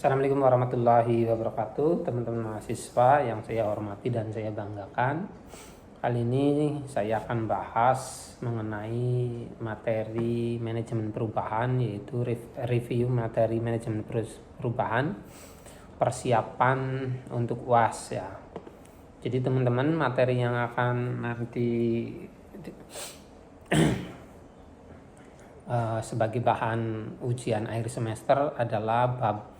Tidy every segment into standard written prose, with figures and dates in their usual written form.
Assalamualaikum warahmatullahi wabarakatuh, teman-teman mahasiswa yang saya hormati dan saya banggakan. Kali ini saya akan bahas mengenai materi manajemen perubahan, yaitu review materi manajemen perubahan, persiapan untuk UAS ya. Jadi teman-teman, materi yang akan nanti sebagai bahan ujian akhir semester adalah bab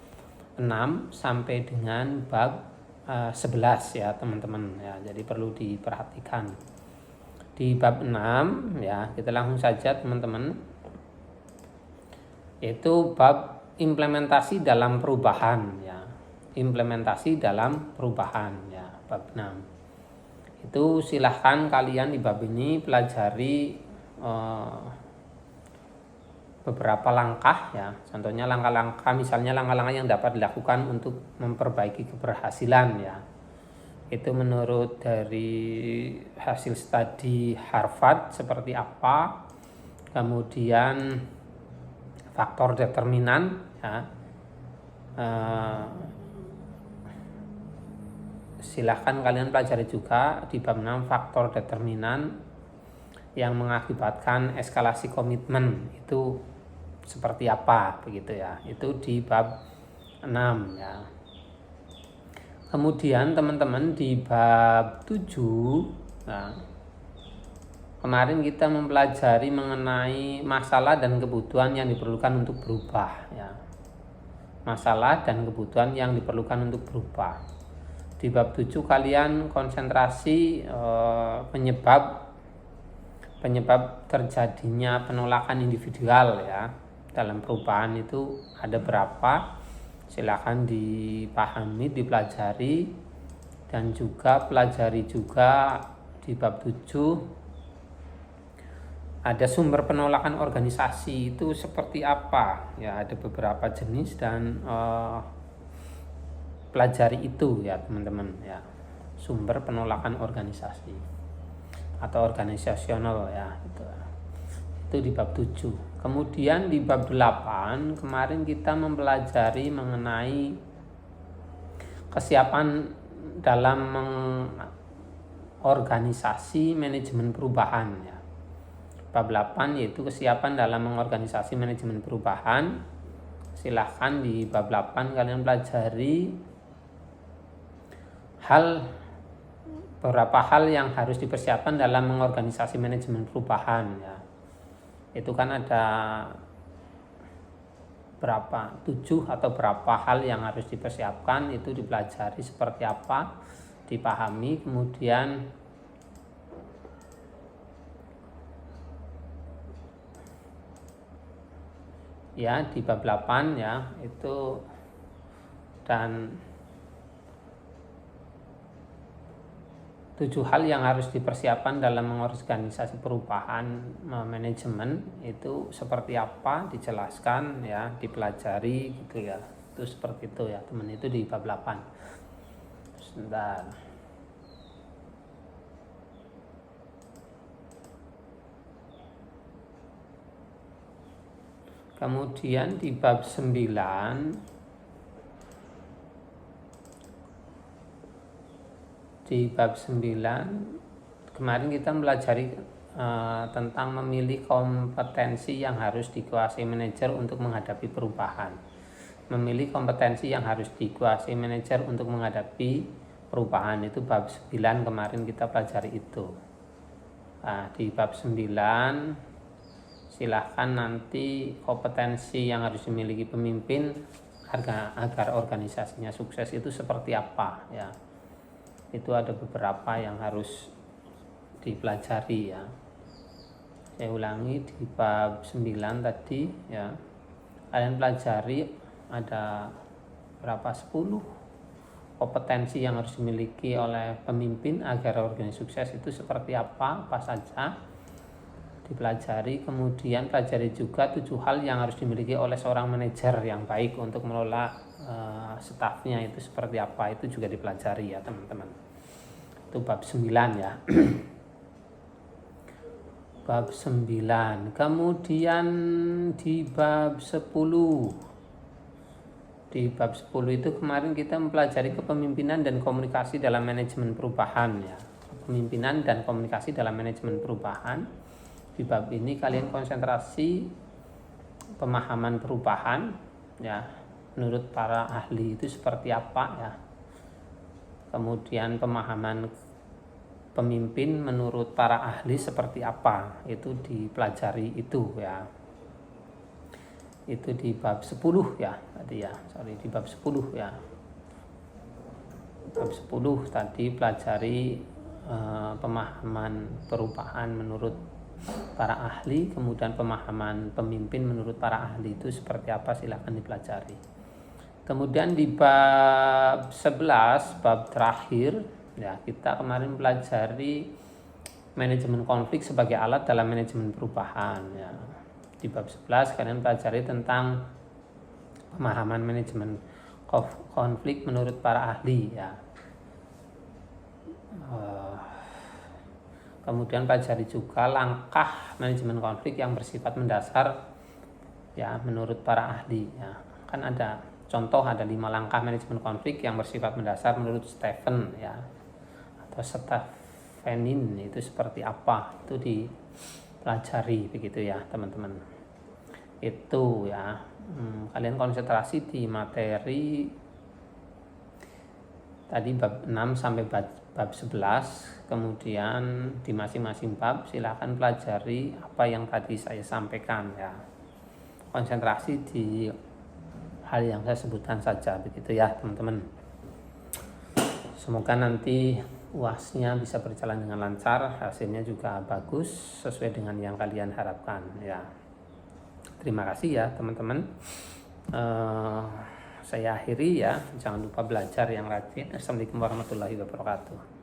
6 sampai dengan bab 11 ya teman-teman ya. Jadi perlu diperhatikan. Di bab 6 ya, kita langsung saja teman-teman. Yaitu bab implementasi dalam perubahan ya. Implementasi dalam perubahan ya, bab 6. Itu silahkan kalian di bab ini pelajari beberapa langkah ya, contohnya langkah-langkah, misalnya langkah-langkah yang dapat dilakukan untuk memperbaiki keberhasilan ya. Itu menurut dari hasil studi Harvard seperti apa, kemudian faktor determinan ya. Silahkan kalian pelajari juga di bab 6 faktor determinan yang mengakibatkan eskalasi komitmen itu seperti apa begitu ya. Itu di bab 6 ya. Kemudian teman-teman di bab 7 nah, kemarin kita mempelajari mengenai masalah dan kebutuhan yang diperlukan untuk berubah ya. Masalah dan kebutuhan yang diperlukan untuk berubah. Di bab 7 kalian konsentrasi penyebab terjadinya penolakan individual ya. Dalam perubahan itu ada berapa, silakan dipahami, dipelajari, dan juga pelajari juga di bab 7 ada sumber penolakan organisasi itu seperti apa ya, ada beberapa jenis dan pelajari itu ya teman-teman ya, sumber penolakan organisasi atau organisasional ya itu di bab 7. Kemudian di bab 8 kemarin kita mempelajari mengenai kesiapan dalam mengorganisasi manajemen perubahan ya. Bab 8 yaitu kesiapan dalam mengorganisasi manajemen perubahan. Silahkan di bab 8 kalian pelajari beberapa hal yang harus dipersiapkan dalam mengorganisasi manajemen perubahan ya. Itu kan ada berapa 7 atau berapa hal yang harus dipersiapkan, itu dipelajari seperti apa, dipahami. Kemudian ya di bab 8 ya itu, dan 7 hal yang harus dipersiapkan dalam mengorganisasi perubahan manajemen itu seperti apa, dijelaskan ya, dipelajari gitu ya. Itu seperti itu ya teman, itu di bab 8. Sebentar. Kemudian di bab 9 kemarin kita mempelajari tentang memilih kompetensi yang harus dikuasai manajer untuk menghadapi perubahan. Memilih kompetensi yang harus dikuasai manajer untuk menghadapi perubahan, itu bab 9 kemarin kita pelajari itu. Nah, di bab 9 silahkan nanti kompetensi yang harus dimiliki pemimpin agar organisasinya sukses itu seperti apa ya. Itu ada beberapa yang harus dipelajari ya. Saya ulangi, di bab 9 tadi ya, kalian pelajari ada berapa, 10 kompetensi yang harus dimiliki oleh pemimpin agar organisasi sukses itu seperti apa saja dipelajari. Kemudian pelajari juga 7 hal yang harus dimiliki oleh seorang manajer yang baik untuk mengelola stafnya itu seperti apa, itu juga dipelajari ya teman-teman. Itu bab 9 ya. Bab 9. Kemudian di bab 10 Di bab 10 itu kemarin kita mempelajari kepemimpinan dan komunikasi dalam manajemen perubahan ya. Kepemimpinan dan komunikasi dalam manajemen perubahan. Di bab ini kalian konsentrasi pemahaman perubahan ya, menurut para ahli itu seperti apa ya. Kemudian pemahaman pemimpin menurut para ahli seperti apa, itu dipelajari itu ya. Itu di bab 10 ya tadi ya, di bab 10 ya. Bab 10 tadi pelajari pemahaman perubahan menurut para ahli, kemudian pemahaman pemimpin menurut para ahli itu seperti apa, silakan dipelajari. Kemudian di bab 11, bab terakhir ya, kita kemarin pelajari manajemen konflik sebagai alat dalam manajemen perubahan ya. Di bab 11 kalian pelajari tentang pemahaman manajemen konflik menurut para ahli ya. Kemudian pelajari juga langkah manajemen konflik yang bersifat mendasar ya menurut para ahli ya. Kan ada contoh, ada 5 langkah manajemen konflik yang bersifat mendasar menurut Stephen ya, atau Stephenin, itu seperti apa, itu dipelajari begitu ya teman-teman. Itu ya, kalian konsentrasi di materi tadi bab 6 sampai bab 11, kemudian di masing-masing bab silakan pelajari apa yang tadi saya sampaikan ya. Konsentrasi di hal yang saya sebutkan saja begitu ya teman-teman. Semoga nanti UASnya bisa berjalan dengan lancar, hasilnya juga bagus sesuai dengan yang kalian harapkan ya. Terima kasih ya teman-teman. Saya akhiri ya, jangan lupa belajar yang rajin. Assalamualaikum warahmatullahi wabarakatuh.